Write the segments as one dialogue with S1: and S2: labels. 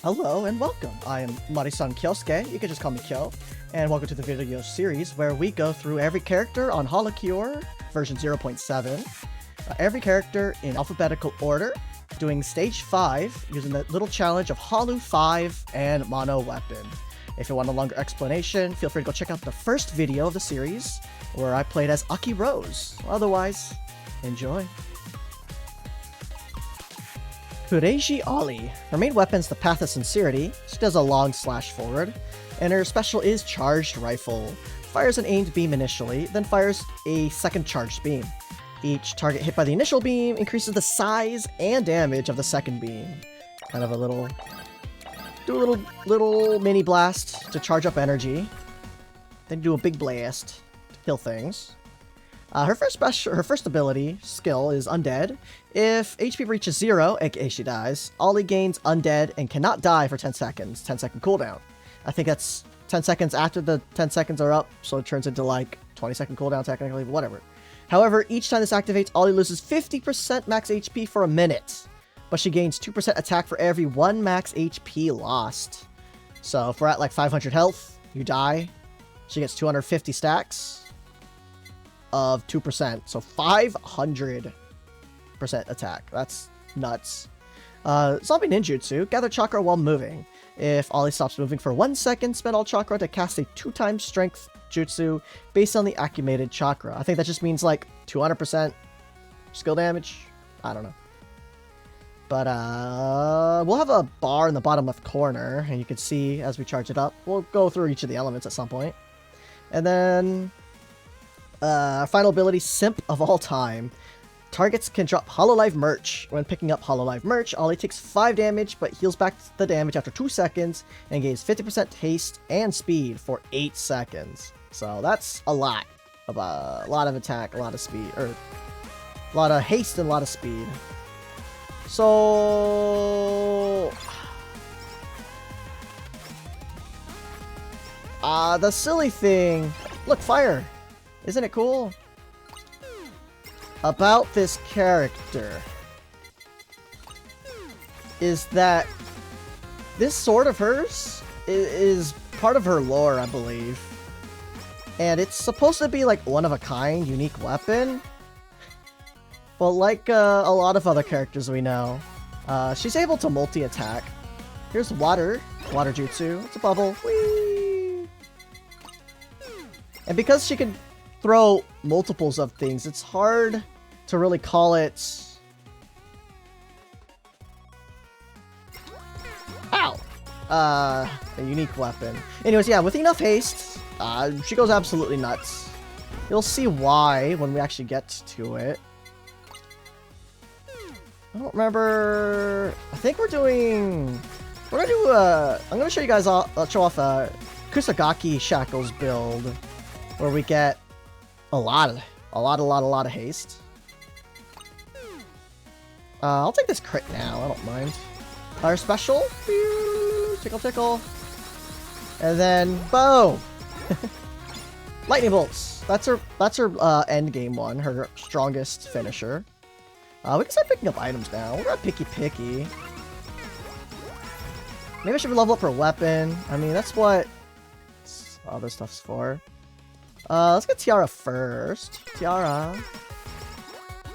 S1: Hello and welcome. I am Marisan Kyosuke, you can just call me Kyo, and welcome to the video series where we go through every character on HoloCure version 0.7, every character in alphabetical order, doing stage 5 using the little challenge of Halu 5 and Mono Weapon. If you want a longer explanation, feel free to go check out the first video of the series where I played as Aki Rose. Otherwise, enjoy. Kureiji Ollie. Her main weapon's the Path of Sincerity. She does a long slash forward, and her special is Charged Rifle. Fires an aimed beam initially, then fires a second charged beam. Each target hit by the initial beam increases the size and damage of the second beam. Kind of a little... do a little mini blast to charge up energy. Then do a big blast to kill things. Her first ability, skill, is Undead. If HP reaches 0, aka she dies, Ollie gains Undead and cannot die for 10 seconds. 10-second cooldown. I think that's 10 seconds after the 10 seconds are up, so it turns into like 20-second cooldown technically, whatever. However, each time this activates, Ollie loses 50% max HP for a minute, but she gains 2% attack for every 1 max HP lost. So if we're at like 500 health, you die, she gets 250 stacks of 2%, so 500% attack. That's nuts. Zombie ninjutsu. Gather chakra while moving. If Ollie stops moving for 1 second, spend all chakra to cast a 2x strength jutsu based on the accumulated chakra. I think that just means like 200% skill damage. I don't know. But we'll have a bar in the bottom left corner, and you can see as we charge it up. We'll go through each of the elements at some point. And then final ability, Simp of all time. Targets can drop Hololive merch. When picking up Hololive merch, Ollie takes 5 damage, but heals back the damage after 2 seconds, and gains 50% haste and speed for 8 seconds. So that's a lot. A lot of attack, a lot of speed, or a lot of haste and a lot of speed. So... the silly thing... Look, fire! Isn't it cool? About this character is that this sword of hers is part of her lore, I believe. And it's supposed to be like one-of-a-kind, unique weapon. But like a lot of other characters we know, she's able to multi-attack. Here's water jutsu. It's a bubble. Whee! And because she can throw multiples of things, it's hard to really call it... Ow! A unique weapon. Anyways, yeah, with enough haste, she goes absolutely nuts. You'll see why when we actually get to it. I don't remember... I think we're doing... We're gonna do I'm gonna show you guys show off a Kusagaki Shackles build, where we get a lot of haste. I'll take this crit now, I don't mind. Our special, tickle tickle, and then boom, lightning bolts. That's her end game one, her strongest finisher. We can start picking up items now. We're not picky. Maybe I should level up her weapon. I mean, that's what all this stuff's for. Let's get Tiara first. Tiara. I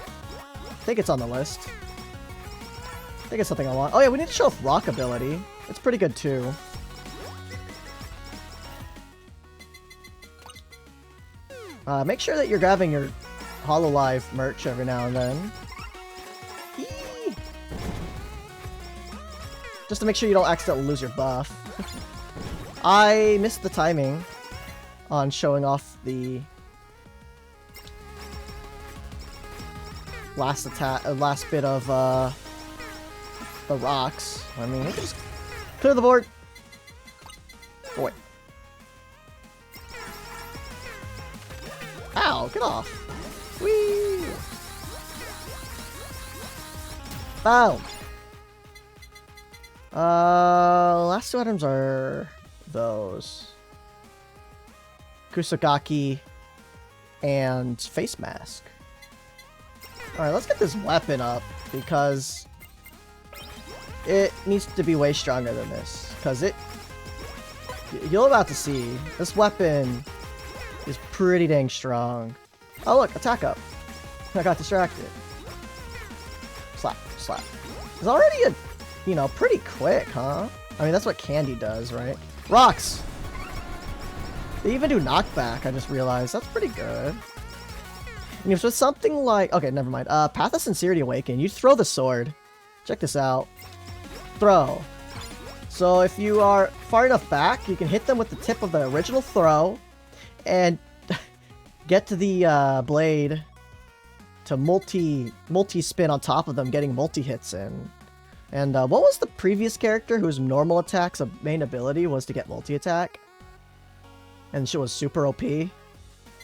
S1: think it's on the list. I think it's something I want. Oh yeah, we need to show off rock ability. It's pretty good too. Make sure that you're grabbing your Hololive merch every now and then. Eee! Just to make sure you don't accidentally lose your buff. I missed the timing on showing off the last bit of the rocks. I mean, we can just clear the board. Oh, wait. Ow, get off. Whee! Boom. Last 2 items are those. Kusagaki and face mask. Alright, let's get this weapon up, because it needs to be way stronger than this. Because you're about to see, this weapon is pretty dang strong. Oh look, attack up. I got distracted. Slap, slap. It's already a, you know, pretty quick, huh? I mean, that's what candy does, right? Rocks! They even do knockback, I just realized. That's pretty good. And if it's something like... Okay, never mind. Path of Sincerity Awaken. You throw the sword. Check this out. Throw. So if you are far enough back, you can hit them with the tip of the original throw and get to the blade to multi-spin on top of them, getting multi-hits in. And what was the previous character whose normal attacks, a main ability, was to get multi-attack? And she was super OP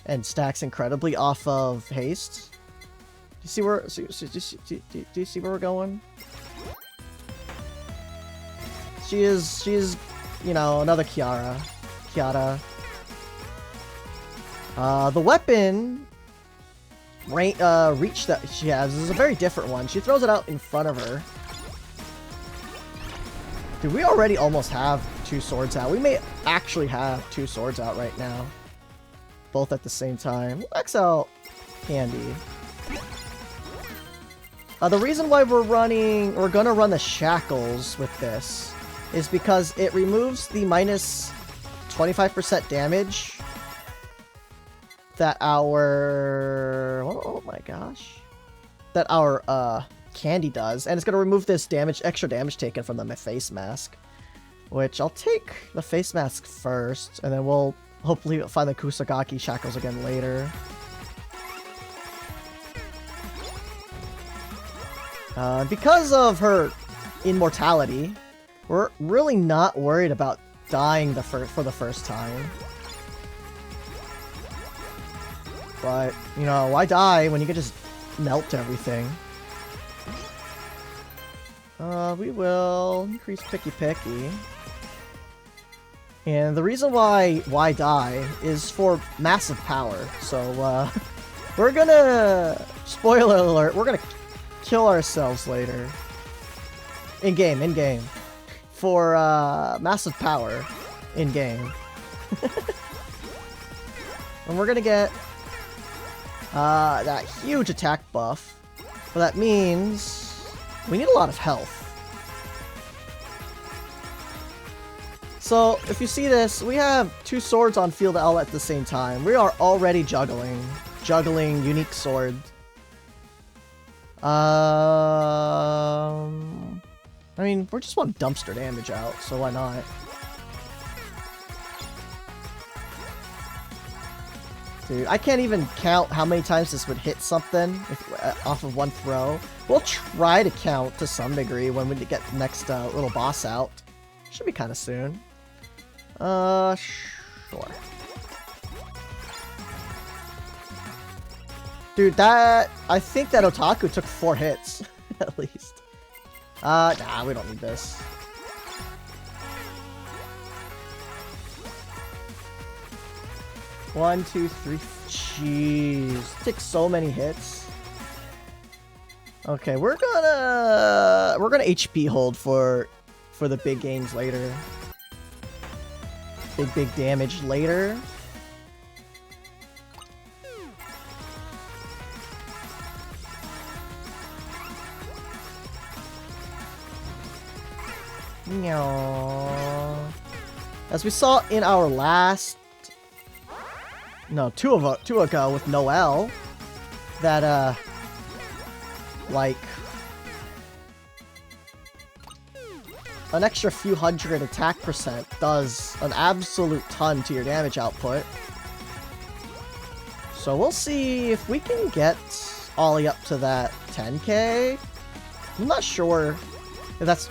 S1: and stacks incredibly off of haste. Do you see where? Do you see where we're going? She is, you know, another Kiara. The weapon reach that she has is a very different one. She throws it out in front of her. Dude, we already almost have 2 swords out. We may actually have 2 swords out right now. Both at the same time. We'll X out Candy. The reason why we're gonna run the shackles with this is because it removes the minus 25% damage that our... Oh my gosh. That our, Candy does, and it's gonna remove this extra damage taken from the face mask, which I'll take the face mask first, and then we'll hopefully find the Kusagaki shackles again later. Because of her immortality, we're really not worried about dying for the first time. But, you know, why die when you can just melt everything? We will increase Picky Picky. And the reason why die is for massive power. So, we're gonna... Spoiler alert, we're gonna kill ourselves later. In-game. For, massive power. In-game. And we're gonna get... that huge attack buff. But that means... we need a lot of health. So, if you see this, we have 2 swords on field L at the same time. We are already juggling unique sword. I mean, we just want dumpster damage out, so why not? Dude, I can't even count how many times this would hit something off of one throw. We'll try to count to some degree when we get the next little boss out. Should be kind of soon. Sure. Dude, I think that Otaku took 4 hits, at least. Nah, we don't need this. One, two, three. Jeez, took so many hits. Okay, we're gonna HP hold for the big games later. Big damage later. As we saw in our last... No, two ago with Noelle, that, like, an extra few hundred attack percent does an absolute ton to your damage output. So we'll see if we can get Ollie up to that 10k. I'm not sure if that's...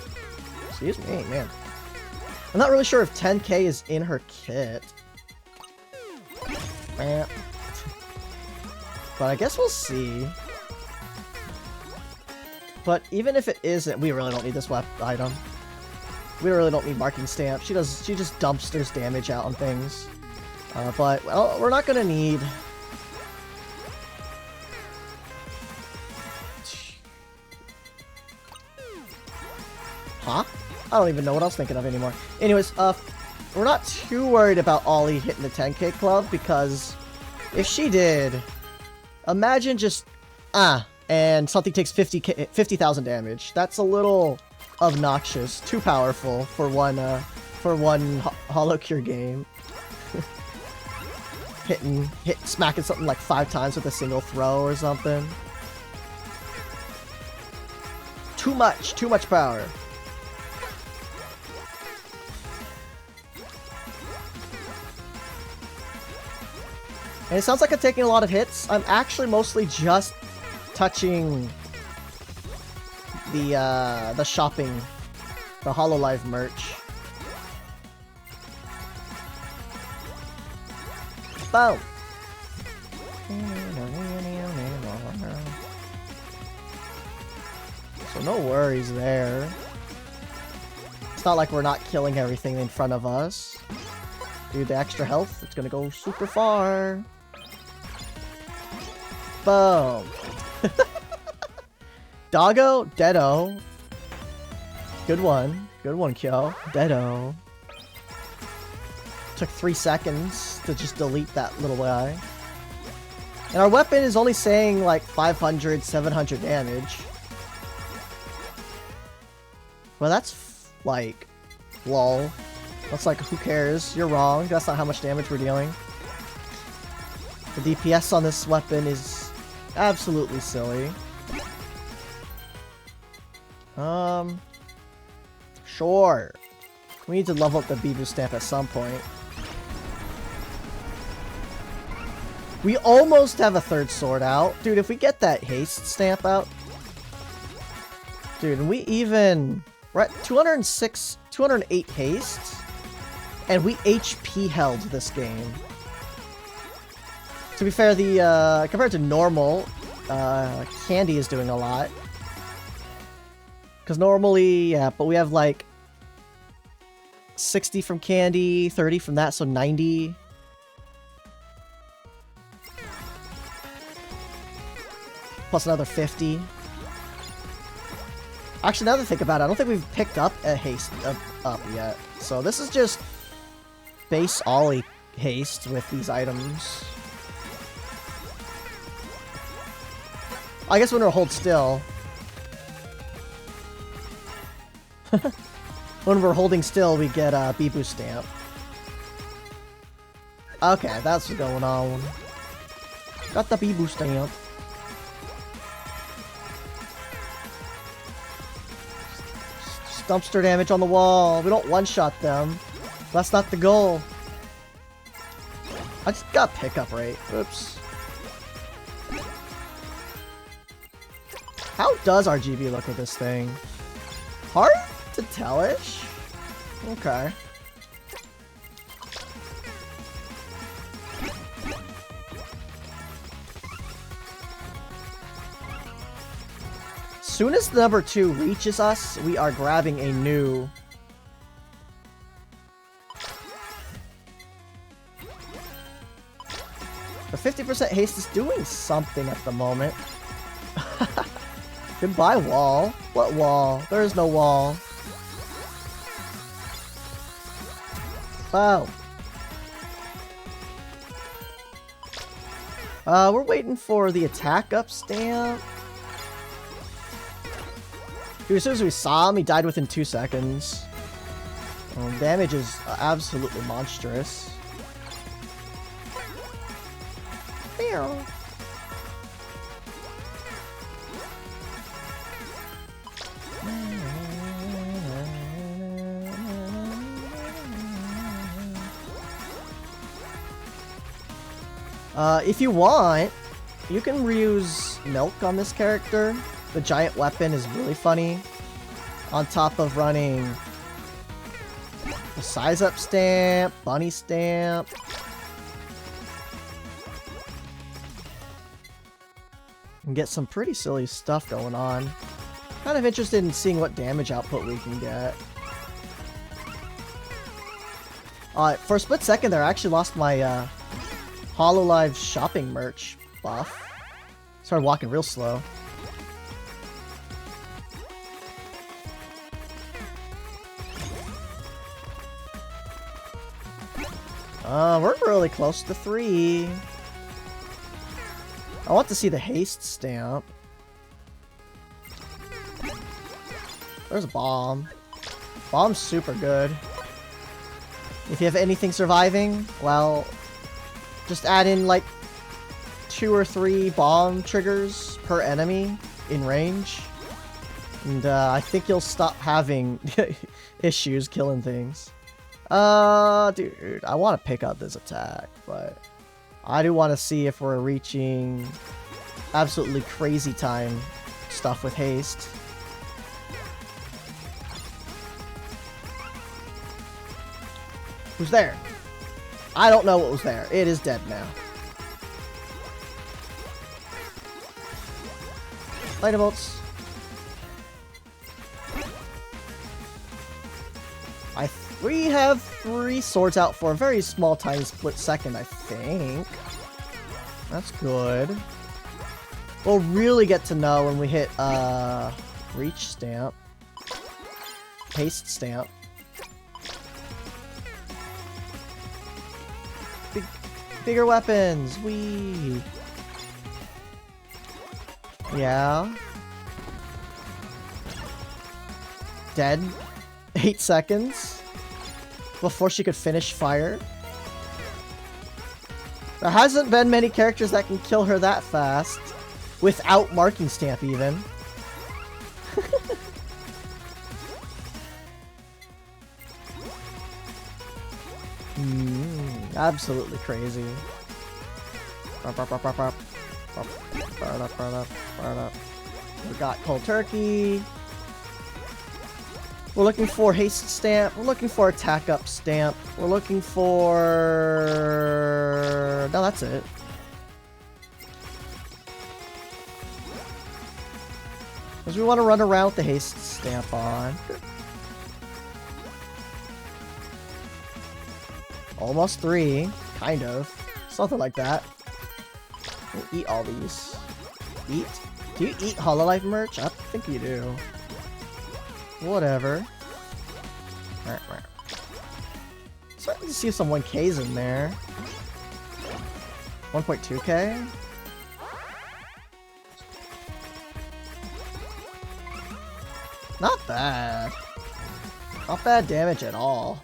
S1: Excuse me, man. I'm not really sure if 10k is in her kit. But I guess we'll see. But even if it isn't, we really don't need this item. We really don't need marking stamp. She just dumpsters damage out on things. But well, we're not gonna need... don't even know what I was thinking of anymore. Anyways, we're not too worried about Ollie hitting the 10k club, because if she did, imagine just, and something takes 50,000 damage. That's a little obnoxious, too powerful for one HoloCure game. Smacking something like 5 times with a single throw or something. Too much power. And it sounds like I'm taking a lot of hits. I'm actually mostly just touching the shopping, the Hololive merch. Boom. So no worries there. It's not like we're not killing everything in front of us. Dude, the extra health, it's gonna go super far. Boom. Doggo, Deado. Good one. Good one, Kyo. Deado. Took 3 seconds to just delete that little guy. And our weapon is only saying like 500, 700 damage. Well, that's like, lol. That's like, who cares? You're wrong. That's not how much damage we're dealing. The DPS on this weapon is absolutely silly. Sure. We need to level up the v0.7 stamp at some point. We almost have a 3rd sword out. Dude, if we get that haste stamp out... Dude, and we even... We're at 206, 208 haste. And we HP held this game. To be fair, the, compared to normal, Candy is doing a lot. Because normally, yeah, but we have like 60 from Candy, 30 from that, so 90. Plus another 50. Actually, now that I think about it, I don't think we've picked up a haste up yet. So this is just base Ollie haste with these items. I guess when we're hold still. When we're holding still, we get a v0.7 stamp. Okay, that's what's going on. Got the v0.7 stamp. Dumpster damage on the wall. We don't one-shot them. That's not the goal. I just got pickup rate. Oops. How does RGB look with this thing? Hard to tell-ish? Okay. Soon as the number 2 reaches us, we are grabbing a new... The 50% haste is doing something at the moment. Goodbye, wall. What wall? There is no wall. Wow. We're waiting for the attack up stamp. Dude, as soon as we saw him, he died within 2 seconds. Damage is absolutely monstrous. If you want, you can reuse milk on this character. The giant weapon is really funny. On top of running the size up stamp, bunny stamp. And get some pretty silly stuff going on. Kind of interested in seeing what damage output we can get. For a split second there, I actually lost my Hololive shopping merch buff. Started walking real slow. We're really close to 3. I want to see the haste stamp. There's a bomb. Bomb's super good. If you have anything surviving, well, just add in like 2 or 3 bomb triggers per enemy in range. And I think you'll stop having issues killing things. Dude, I want to pick up this attack, but I do want to see if we're reaching absolutely crazy time stuff with haste. Who's there? I don't know what was there. It is dead now. Lightning bolts. We have 3 swords out for a very small, tiny split second, I think. That's good. We'll really get to know when we hit, reach stamp. Haste stamp. Bigger weapons! Whee! Yeah. Dead. 8 seconds. Before she could finish fire. There hasn't been many characters that can kill her that fast. Without marking stamp, even. Absolutely crazy. We got cold turkey. We're looking for haste stamp. We're looking for attack up stamp. We're looking for... No, that's it. Because we want to run around with the haste stamp on. Almost 3. Kind of. Something like that. We'll eat all these. Eat? Do you eat Hololive merch? I think you do. Whatever. Starting to see some 1Ks in there. 1.2K? Not bad. Not bad damage at all.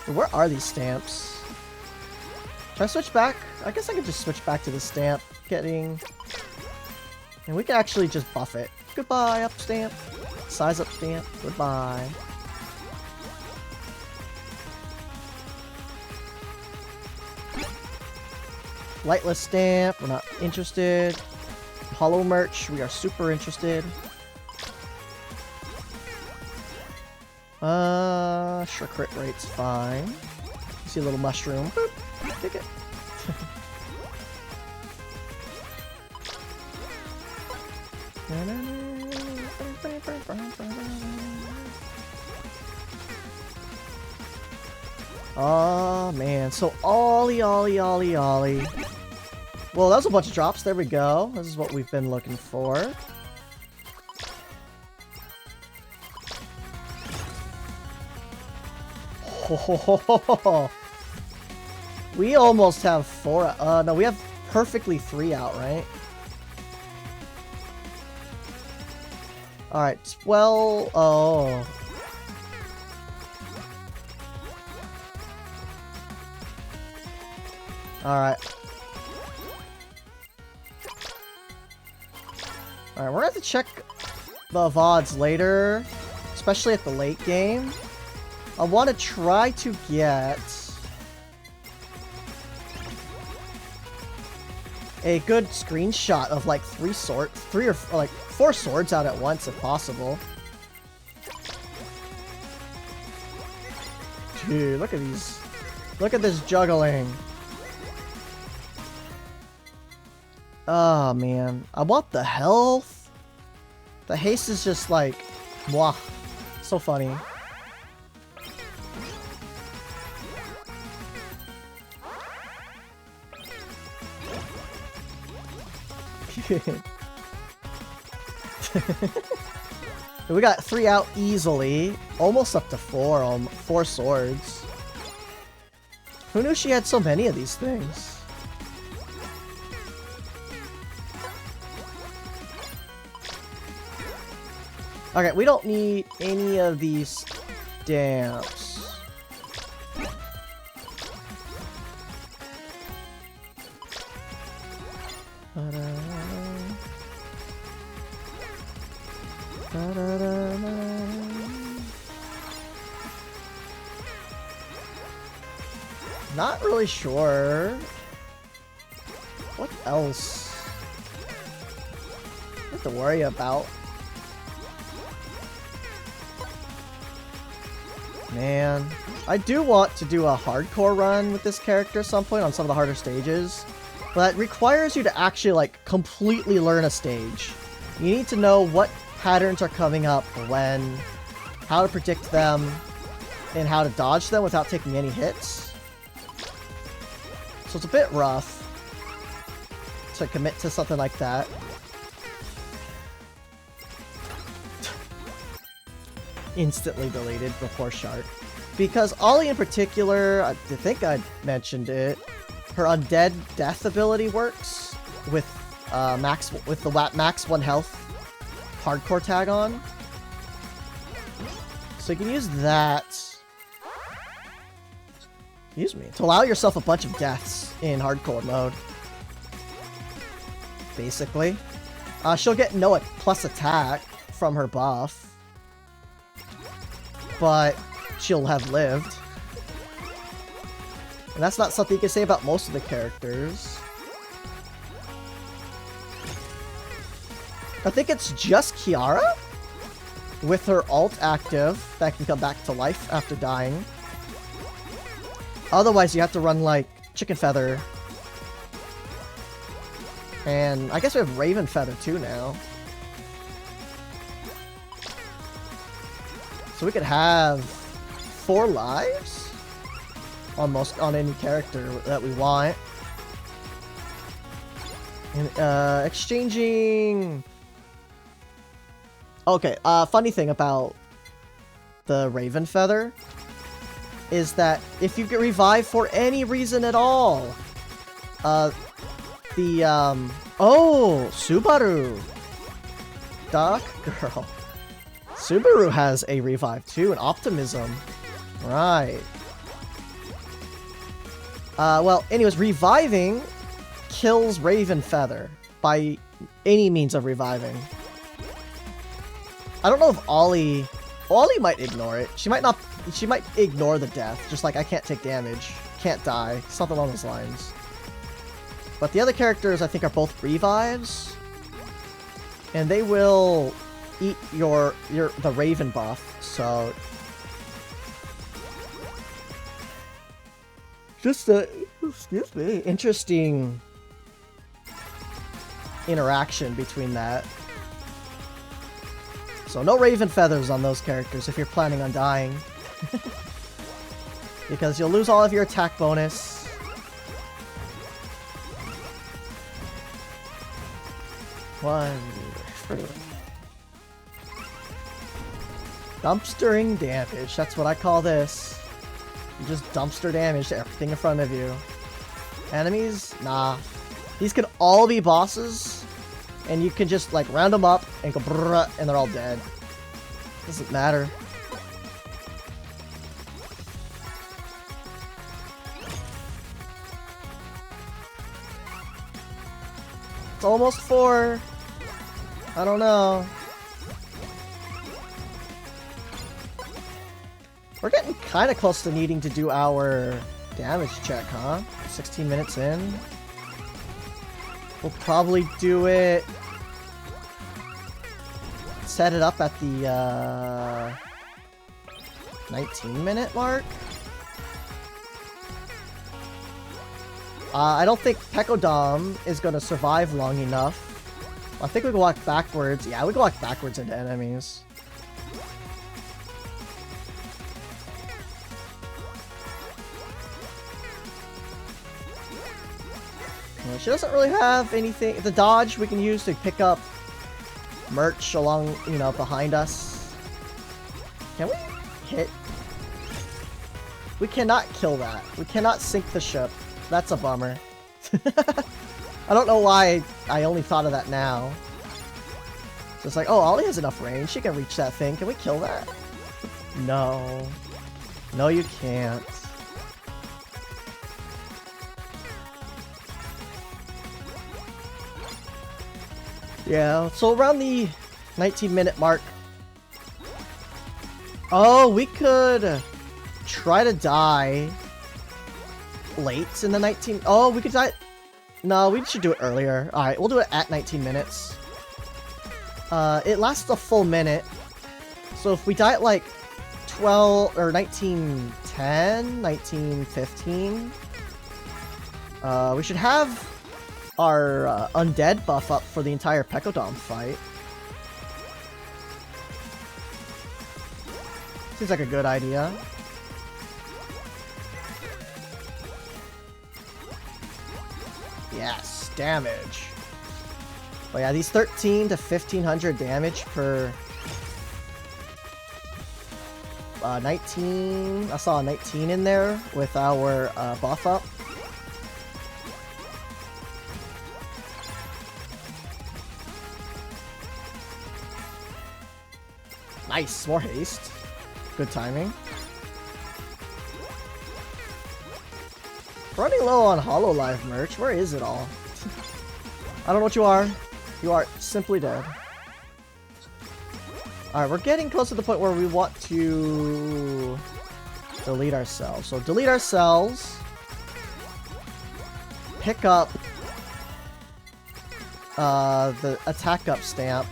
S1: Where are these stamps? Should I switch back? I guess I could just switch back to the stamp. Getting... And we can actually just buff it. Goodbye, up stamp. Size up stamp. Goodbye. Lightless stamp. We're not interested. Hollow merch. We are super interested. Sure, crit rate's fine. See a little mushroom. Boop. Take it. Oh man, so Ollie. Well, that was a bunch of drops. There we go. This is what we've been looking for. We almost have 4. No, we have perfectly 3 out, right? Alright, well, oh. Alright. Alright, we're gonna have to check the VODs later, especially at the late game. I want to try to get a good screenshot of like 3 or like 4 swords out at once if possible. Dude, look at these. Look at this juggling. Oh man, I want the health. The haste is just like, mwah, so funny. We got 3 out easily. Almost up to 4. 4 swords. Who knew she had so many of these things? Okay, we don't need any of these stamps. Not really sure. What else? I have to worry about. Man, I do want to do a hardcore run with this character at some point on some of the harder stages, but it requires you to actually like completely learn a stage. You need to know what patterns are coming up when, how to predict them, and how to dodge them without taking any hits. So it's a bit rough to commit to something like that. Instantly deleted before Shark. Because Ollie in particular, I think I mentioned it, her undead death ability works with the max 1 health hardcore tag on. So you can use that, excuse me, to allow yourself a bunch of deaths in hardcore mode. Basically. She'll get no plus attack from her buff, but she'll have lived. And that's not something you can say about most of the characters. I think it's just Kiara with her alt active that can come back to life after dying. Otherwise, you have to run like Chicken Feather. And I guess we have Raven Feather too now. So we could have 4 lives almost on any character that we want. And exchanging. Okay, funny thing about the Raven Feather is that if you get revived for any reason at all, oh, Subaru, Doc Girl, Subaru has a revive too, an optimism, right? Well, anyways, reviving kills Raven Feather by any means of reviving. I don't know if Ollie might ignore it. She might not. She might ignore the death. Just like, I can't take damage, can't die, something along those lines. But the other characters, I think, are both revives, and they will eat the Raven buff. So just a, excuse me, interesting interaction between that. So no Raven Feathers on those characters if you're planning on dying. Because you'll lose all of your attack bonus. Dumpstering damage, that's what I call this. You just dumpster damage to everything in front of you. Enemies? Nah. These could all be bosses, and you can just like round them up and go brrrr, and they're all dead. Doesn't matter. It's almost 4. I don't know. We're getting kind of close to needing to do our damage check, huh? 16 minutes in. We'll probably do it. Set it up at the 19-minute mark. I don't think Pekodom is going to survive long enough. I think we can walk backwards. Yeah, we can walk backwards into enemies. She doesn't really have anything. The dodge we can use to pick up merch along, you know, behind us. Can we hit? We cannot kill that. We cannot sink the ship. That's a bummer. I don't know why I only thought of that now. So it's like, oh, Ollie has enough range. She can reach that thing. Can we kill that? No. No, you can't. Yeah, so around the 19-minute mark. Oh, we could try to die late in the 19... Oh, we could die... No, we should do it earlier. Alright, we'll do it at 19 minutes. It lasts a full minute. So if we die at like 12 or 1910, 1915, we should have our undead buff up for the entire Pecodon fight. Seems like a good idea. Yes, damage. But yeah, these 13 to 1500 damage per 19. I saw a 19 in there with our buff up. Nice, more haste. Good timing. Running low on Hololive merch. Where is it all? I don't know what you are. You are simply dead. Alright, we're getting close to the point where we want to delete ourselves. So delete ourselves. Pick up the attack up stamp.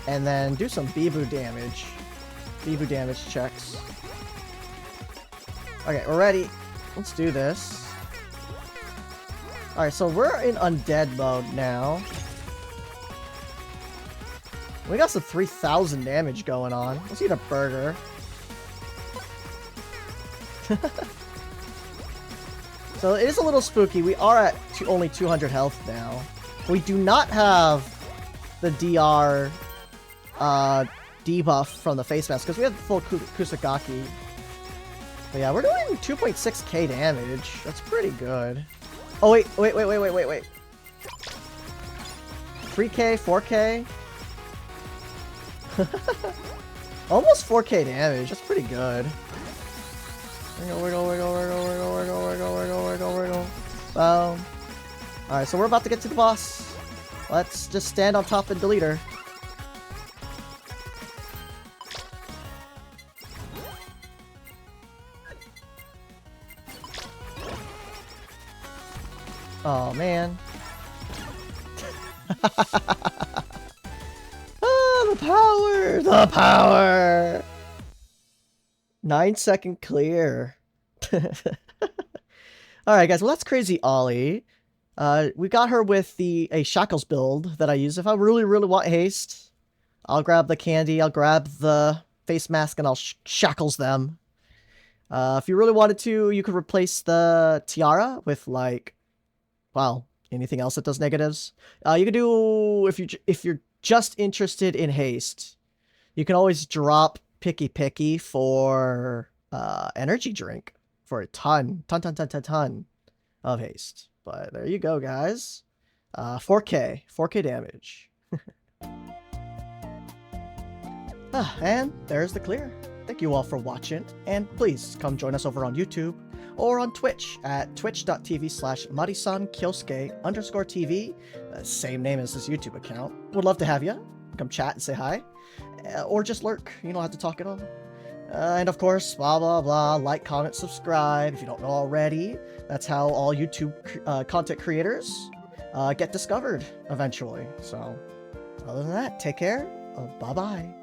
S1: And then do some Bibu damage. Bibu damage checks. Okay, we're ready. Let's do this. Alright, so we're in undead mode now. We got some 3000 damage going on. Let's eat a burger. So it is a little spooky. We are at only 200 health now. We do not have the DR debuff from the face mask because we have full Kusagaki. But yeah, we're doing 2.6k damage. That's pretty good. Oh wait. 3k, 4k? Almost 4k damage. That's pretty good. Wiggle. Alright, so we're about to get to the boss. Let's just stand on top and delete her. Oh, man. Oh, the power! The power! 9-second clear. Alright, guys. Well, that's Kureiji Ollie. We got her with a shackles build that I use. If I really want haste, I'll grab the candy, I'll grab the face mask, and I'll shackles them. If you really wanted to, you could replace the tiara with, like, wow, anything else that does negatives. You could do, if you're just interested in haste, you can always drop Picky for energy drink for a ton of haste. But there you go, guys. 4k damage. And there's the clear. Thank you all for watching, and please come join us over on YouTube or on Twitch at twitch.tv/marisankyosuke_TV. Same name as this YouTube account. Would love to have you. Come chat and say hi. Or just lurk. You don't have to talk at all. And of course, blah, blah, blah. Like, comment, subscribe if you don't know already. That's how all YouTube content creators get discovered eventually. So, other than that, take care. Bye-bye.